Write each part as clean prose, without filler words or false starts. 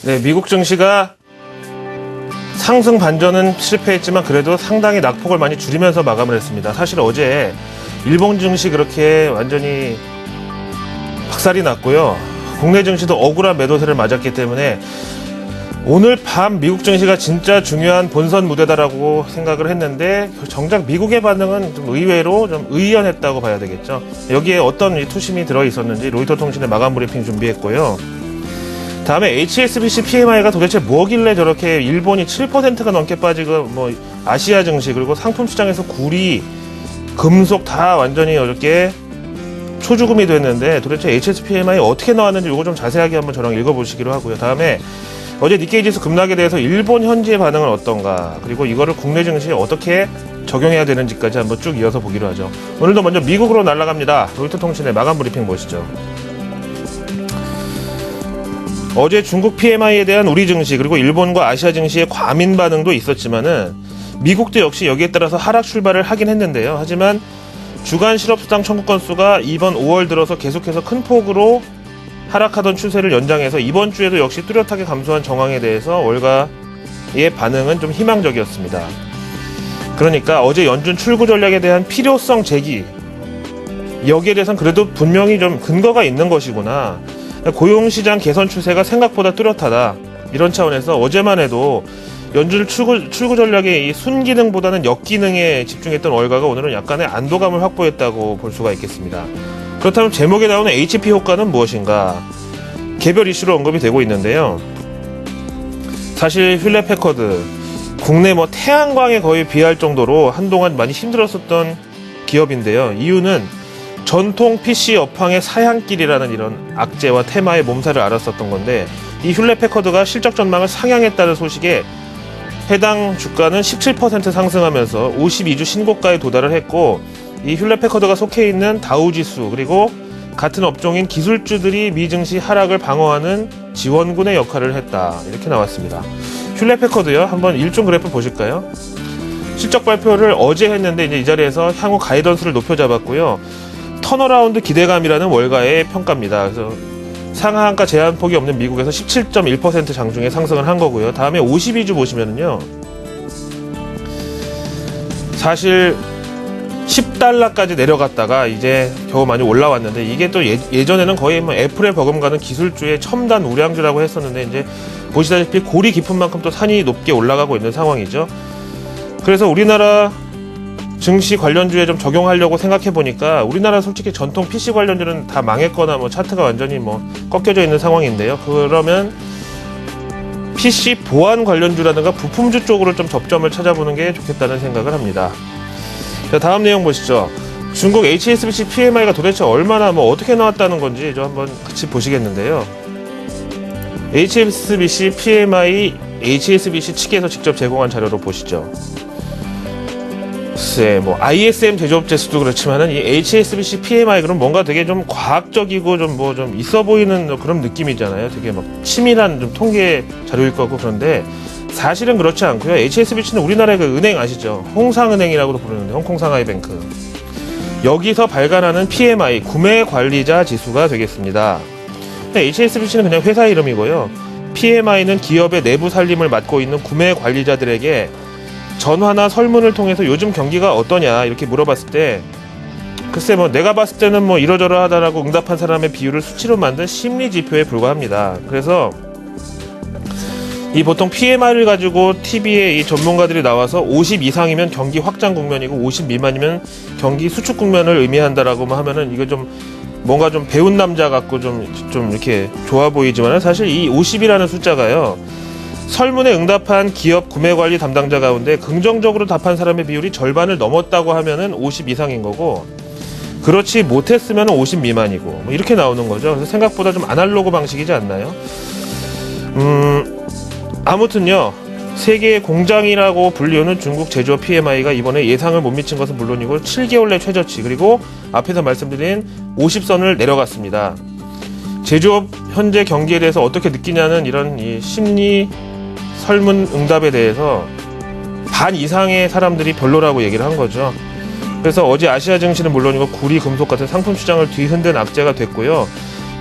네, 미국 증시가 상승 반전은 실패했지만 그래도 상당히 낙폭을 많이 줄이면서 마감을 했습니다. 사실 어제 일본 증시 그렇게 완전히 박살이 났고요. 국내 증시도 억울한 매도세를 맞았기 때문에 오늘 밤 미국 증시가 진짜 중요한 본선 무대다라고 생각을 했는데 정작 미국의 반응은 좀 의외로 좀 의연했다고 봐야 되겠죠. 여기에 어떤 투심이 들어있었는지 로이터 통신의 마감 브리핑 준비했고요. 다음에 HSBC PMI가 도대체 뭐길래 저렇게 일본이 7%가 넘게 빠지고 뭐 아시아 증시 그리고 상품 시장에서 구리, 금속 다 완전히 어저께 초죽음이 됐는데 도대체 HSBC PMI 어떻게 나왔는지 이거 좀 자세하게 한번 저랑 읽어보시기로 하고요. 다음에 어제 니케이 지수 급락에 대해서 일본 현지의 반응은 어떤가 그리고 이거를 국내 증시에 어떻게 적용해야 되는지까지 한번 쭉 이어서 보기로 하죠. 오늘도 먼저 미국으로 날아갑니다. 로이터 통신의 마감 브리핑 보시죠. 어제 중국 PMI에 대한 우리 증시 그리고 일본과 아시아 증시의 과민 반응도 있었지만은 미국도 역시 여기에 따라서 하락 출발을 하긴 했는데요. 하지만 주간 실업수당 청구 건수가 이번 5월 들어서 계속해서 큰 폭으로 하락하던 추세를 연장해서 이번 주에도 역시 뚜렷하게 감소한 정황에 대해서 월가의 반응은 좀 희망적이었습니다. 그러니까 어제 연준 출구 전략에 대한 필요성 제기 여기에 대해서는 그래도 분명히 좀 근거가 있는 것이구나. 고용시장 개선 추세가 생각보다 뚜렷하다. 이런 차원에서 어제만 해도 연준 출구 전략의 이 순기능보다는 역기능에 집중했던 월가가 오늘은 약간의 안도감을 확보했다고 볼 수가 있겠습니다. 그렇다면 제목에 나오는 HP 효과는 무엇인가? 개별 이슈로 언급이 되고 있는데요. 사실 휭레패커드 국내 뭐 태양광에 거의 비할 정도로 한동안 많이 힘들었었던 기업인데요. 이유는 전통 PC 업황의 사양길이라는 이런 악재와 테마의 몸살을 앓았었던 건데 이 휭레패커드가 실적 전망을 상향했다는 소식에 해당 주가는 17% 상승하면서 52주 신고가에 도달을 했고 이 휭레패커드가 속해 있는 다우지수 그리고 같은 업종인 기술주들이 미 증시 하락을 방어하는 지원군의 역할을 했다. 이렇게 나왔습니다. 휭레패커드요. 한번 일종 그래프 보실까요? 실적 발표를 어제 했는데 이제 이 자리에서 향후 가이던스를 높여 잡았고요. 턴어라운드 기대감이라는 월가의 평가입니다. 그래서 상한가 제한폭이 없는 미국에서 17.1% 장중에 상승을 한 거고요. 다음에 52주 보시면은요. 사실 10달러까지 내려갔다가 이제 겨우 많이 올라왔는데 이게 또 예전에는 거의 뭐 애플에 버금가는 기술주의 첨단 우량주라고 했었는데 이제 보시다시피 골이 깊은 만큼 또 산이 높게 올라가고 있는 상황이죠. 그래서 우리나라 증시 관련주에 좀 적용하려고 생각해 보니까 우리나라 솔직히 전통 PC 관련주는 다 망했거나 뭐 차트가 완전히 뭐 꺾여져 있는 상황인데요. 그러면 PC 보안 관련주라든가 부품주 쪽으로 좀 접점을 찾아보는 게 좋겠다는 생각을 합니다. 자, 다음 내용 보시죠. 중국 HSBC PMI가 도대체 얼마나 뭐 어떻게 나왔다는 건지 좀 한번 같이 보시겠는데요. HSBC PMI HSBC 측에서 직접 제공한 자료로 보시죠. 글쎄, 뭐 ISM 제조업 지수도 그렇지만은 이 HSBC PMI 그럼 뭔가 되게 좀 과학적이고 좀 뭐 좀 있어 보이는 그런 느낌이잖아요. 되게 막 치밀한 좀 통계 자료일 거고 그런데 사실은 그렇지 않고요. HSBC는 우리나라의 그 은행 아시죠? 홍상은행이라고도 부르는데 홍콩상하이뱅크 여기서 발간하는 PMI 구매 관리자 지수가 되겠습니다. HSBC는 그냥 회사 이름이고요. PMI는 기업의 내부 살림을 맡고 있는 구매 관리자들에게 전화나 설문을 통해서 요즘 경기가 어떠냐 이렇게 물어봤을 때 글쎄 뭐 내가 봤을 때는 뭐 이러저러하다라고 응답한 사람의 비율을 수치로 만든 심리 지표에 불과합니다. 그래서 이 보통 PMI를 가지고 TV에 이 전문가들이 나와서 50 이상이면 경기 확장 국면이고 50 미만이면 경기 수축 국면을 의미한다라고 하면은 이거 좀 뭔가 좀 배운 남자 같고 좀 이렇게 좋아 보이지만은 사실 이 50이라는 숫자가요. 설문에 응답한 기업 구매관리 담당자 가운데 긍정적으로 답한 사람의 비율이 절반을 넘었다고 하면은 50 이상인 거고 그렇지 못했으면 50 미만이고 뭐 이렇게 나오는 거죠. 그래서 생각보다 좀 아날로그 방식이지 않나요? 아무튼요. 세계의 공장이라고 불리우는 중국 제조업 PMI가 이번에 예상을 못 미친 것은 물론이고 7개월 내 최저치 그리고 앞에서 말씀드린 50선을 내려갔습니다. 제조업 현재 경기에 대해서 어떻게 느끼냐는 이런 이 심리 설문 응답에 대해서 반 이상의 사람들이 별로라고 얘기를 한 거죠. 그래서 어제 아시아 증시는 물론이고 구리, 금속 같은 상품 시장을 뒤흔든 악재가 됐고요.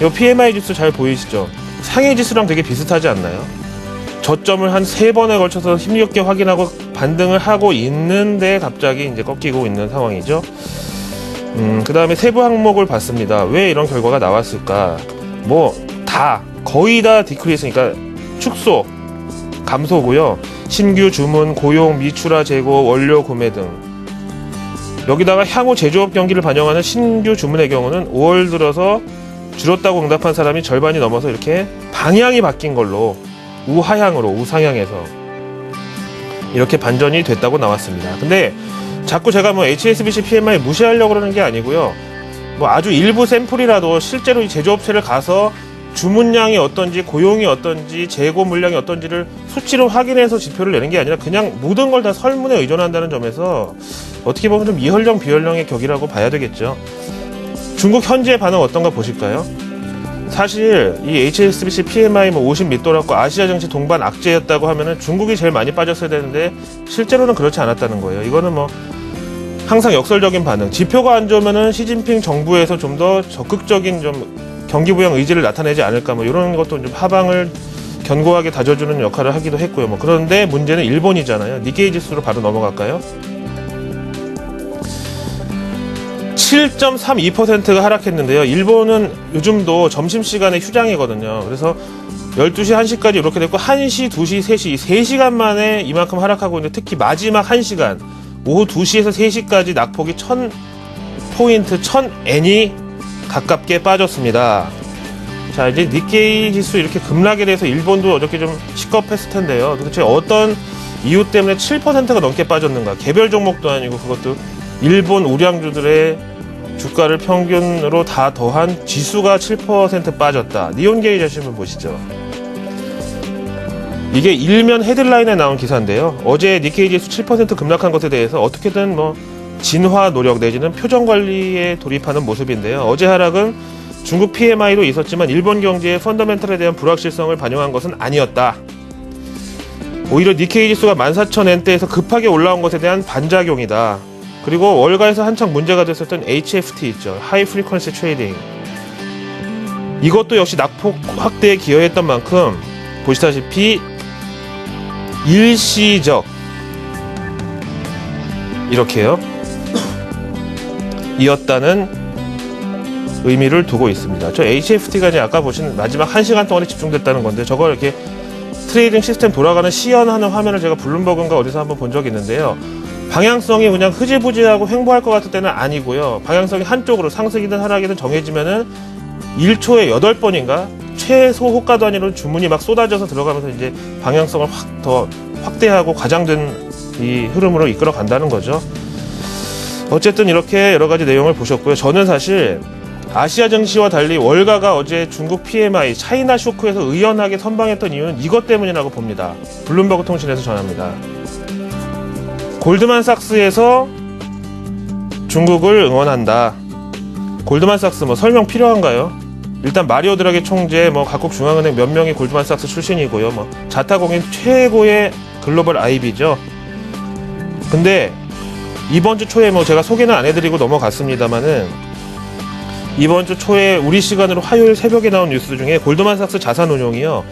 이 PMI 지수 잘 보이시죠? 상해 지수랑 되게 비슷하지 않나요? 저점을 한 3번에 걸쳐서 힘겹게 확인하고 반등을 하고 있는데 갑자기 이제 꺾이고 있는 상황이죠. 그 다음에 세부 항목을 봤습니다. 왜 이런 결과가 나왔을까? 뭐 거의 다 디크리스니까 축소, 감소고요. 신규 주문, 고용, 미출하 재고, 원료 구매 등. 여기다가 향후 제조업 경기를 반영하는 신규 주문의 경우는 5월 들어서 줄었다고 응답한 사람이 절반이 넘어서 이렇게 방향이 바뀐 걸로 우하향으로, 우상향에서 이렇게 반전이 됐다고 나왔습니다. 근데 자꾸 제가 뭐 HSBC PMI 무시하려고 그러는 게 아니고요. 뭐 아주 일부 샘플이라도 실제로 이 제조업체를 가서 주문량이 어떤지, 고용이 어떤지, 재고 물량이 어떤지를 수치로 확인해서 지표를 내는 게 아니라 그냥 모든 걸 다 설문에 의존한다는 점에서 어떻게 보면 좀 이현령 비현령의 격이라고 봐야 되겠죠. 중국 현지의 반응 어떤가 보실까요? 사실 이 HSBC PMI 뭐 50 밑돌았고 아시아 증시 동반 악재였다고 하면은 중국이 제일 많이 빠졌어야 되는데 실제로는 그렇지 않았다는 거예요. 이거는 뭐 항상 역설적인 반응. 지표가 안 좋으면은 시진핑 정부에서 좀 더 적극적인 좀 경기 부양 의지를 나타내지 않을까, 뭐 이런 것도 좀 하방을 견고하게 다져주는 역할을 하기도 했고요. 뭐 그런데 문제는 일본이잖아요. 니케이 지수로 바로 넘어갈까요? 7.32%가 하락했는데요. 일본은 요즘도 점심시간에 휴장이거든요. 그래서 12시, 1시까지 이렇게 됐고 1시, 2시, 3시 3시간 만에 이만큼 하락하고 있는데 특히 마지막 1시간 오후 2시에서 3시까지 낙폭이 1000포인트, 1000엔이 가깝게 빠졌습니다. 자, 이제 니케이 지수 이렇게 급락에 대해서 일본도 어저께 좀 시겁했을 텐데요. 도대체 어떤 이유 때문에 7%가 넘게 빠졌는가? 개별 종목도 아니고 그것도 일본 우량주들의 주가를 평균으로 다 더한 지수가 7% 빠졌다. 니온게이 자신 한번 보시죠. 이게 일면 헤드라인에 나온 기사인데요. 어제 니케이 지수 7% 급락한 것에 대해서 어떻게든 뭐 진화 노력 내지는 표정 관리에 돌입하는 모습인데요. 어제 하락은 중국 PMI도 있었지만 일본 경제의 펀더멘털에 대한 불확실성을 반영한 것은 아니었다. 오히려 니케이 지수가 14,000엔대에서 급하게 올라온 것에 대한 반작용이다. 그리고 월가에서 한창 문제가 됐었던 HFT 있죠. 하이 프리퀀시 트레이딩. 이것도 역시 낙폭 확대에 기여했던 만큼 보시다시피 일시적 이렇게요. 이었다는 의미를 두고 있습니다. 저 HFT가 이제 아까 보신 마지막 1시간 동안에 집중됐다는 건데 저걸 이렇게 트레이딩 시스템 돌아가는 시연하는 화면을 제가 블룸버그인가 어디서 한번 본 적이 있는데요. 방향성이 그냥 흐지부지하고 횡보할 것 같을 때는 아니고요. 방향성이 한쪽으로 상승이든 하락이든 정해지면은 1초에 8번인가 최소 호가 단위로 주문이 막 쏟아져서 들어가면서 이제 방향성을 더 확대하고 과장된 이 흐름으로 이끌어 간다는 거죠. 어쨌든 이렇게 여러 가지 내용을 보셨고요. 저는 사실 아시아 증시와 달리 월가가 어제 중국 PMI 차이나 쇼크에서 의연하게 선방했던 이유는 이것 때문이라고 봅니다. 블룸버그 통신에서 전합니다. 골드만삭스에서 중국을 응원한다. 골드만삭스 뭐 설명 필요한가요? 일단 마리오 드라기 총재, 뭐 각국 중앙은행 몇 명이 골드만삭스 출신이고요. 뭐 자타공인 최고의 글로벌 IB죠. 근데 이번 주 초에 뭐 제가 소개는 안 해드리고 넘어갔습니다만은 이번 주 초에 우리 시간으로 화요일 새벽에 나온 뉴스 중에 골드만삭스 자산운용이요.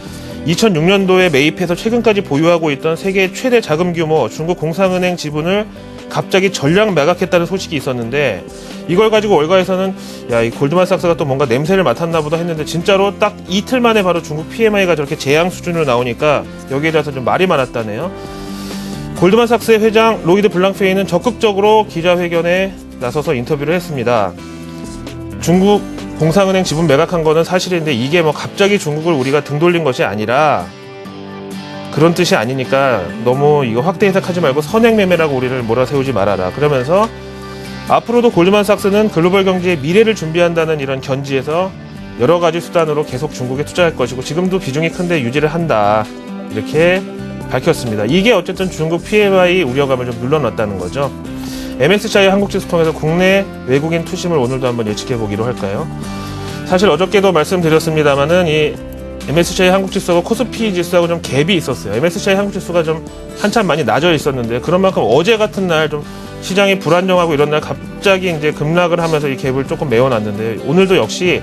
2006년도에 매입해서 최근까지 보유하고 있던 세계 최대 자금 규모 중국 공상은행 지분을 갑자기 전량 매각했다는 소식이 있었는데 이걸 가지고 월가에서는 야, 이 골드만삭스가 또 뭔가 냄새를 맡았나 보다 했는데 진짜로 딱 이틀 만에 바로 중국 PMI가 저렇게 재앙 수준으로 나오니까 여기에 대해서 좀 말이 많았다네요. 골드만삭스의 회장 로이드 블랑페이는 적극적으로 기자회견에 나서서 인터뷰를 했습니다. 중국 공상은행 지분 매각한 거는 사실인데 이게 뭐 갑자기 중국을 우리가 등 돌린 것이 아니라 그런 뜻이 아니니까 너무 이거 확대 해석하지 말고 선행 매매라고 우리를 몰아세우지 말아라. 그러면서 앞으로도 골드만삭스는 글로벌 경제의 미래를 준비한다는 이런 견지에서 여러 가지 수단으로 계속 중국에 투자할 것이고 지금도 비중이 큰데 유지를 한다. 이렇게 밝혔습니다. 이게 어쨌든 중국 PMI 우려감을 좀 눌러놨다는 거죠. MSCI 한국지수 통해서 국내 외국인 투심을 오늘도 한번 예측해 보기로 할까요? 사실 어저께도 말씀드렸습니다만은 이 MSCI 한국지수하고 코스피 지수하고 좀 갭이 있었어요. MSCI 한국지수가 좀 한참 많이 낮아 있었는데 그런 만큼 어제 같은 날 좀 시장이 불안정하고 이런 날 갑자기 이제 급락을 하면서 이 갭을 조금 메워놨는데 오늘도 역시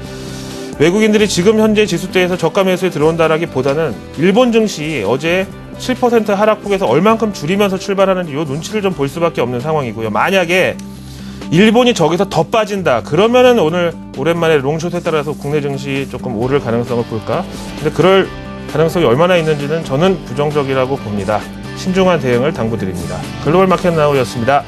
외국인들이 지금 현재 지수대에서 저가 매수에 들어온다라기보다는 일본 증시 어제 7% 하락폭에서 얼만큼 줄이면서 출발하는지 요 눈치를 좀 볼 수밖에 없는 상황이고요. 만약에 일본이 저기서 더 빠진다 그러면은 오늘 오랜만에 롱숏에 따라서 국내 증시 조금 오를 가능성을 볼까? 근데 그럴 가능성이 얼마나 있는지는 저는 부정적이라고 봅니다. 신중한 대응을 당부드립니다. 글로벌 마켓 나우였습니다.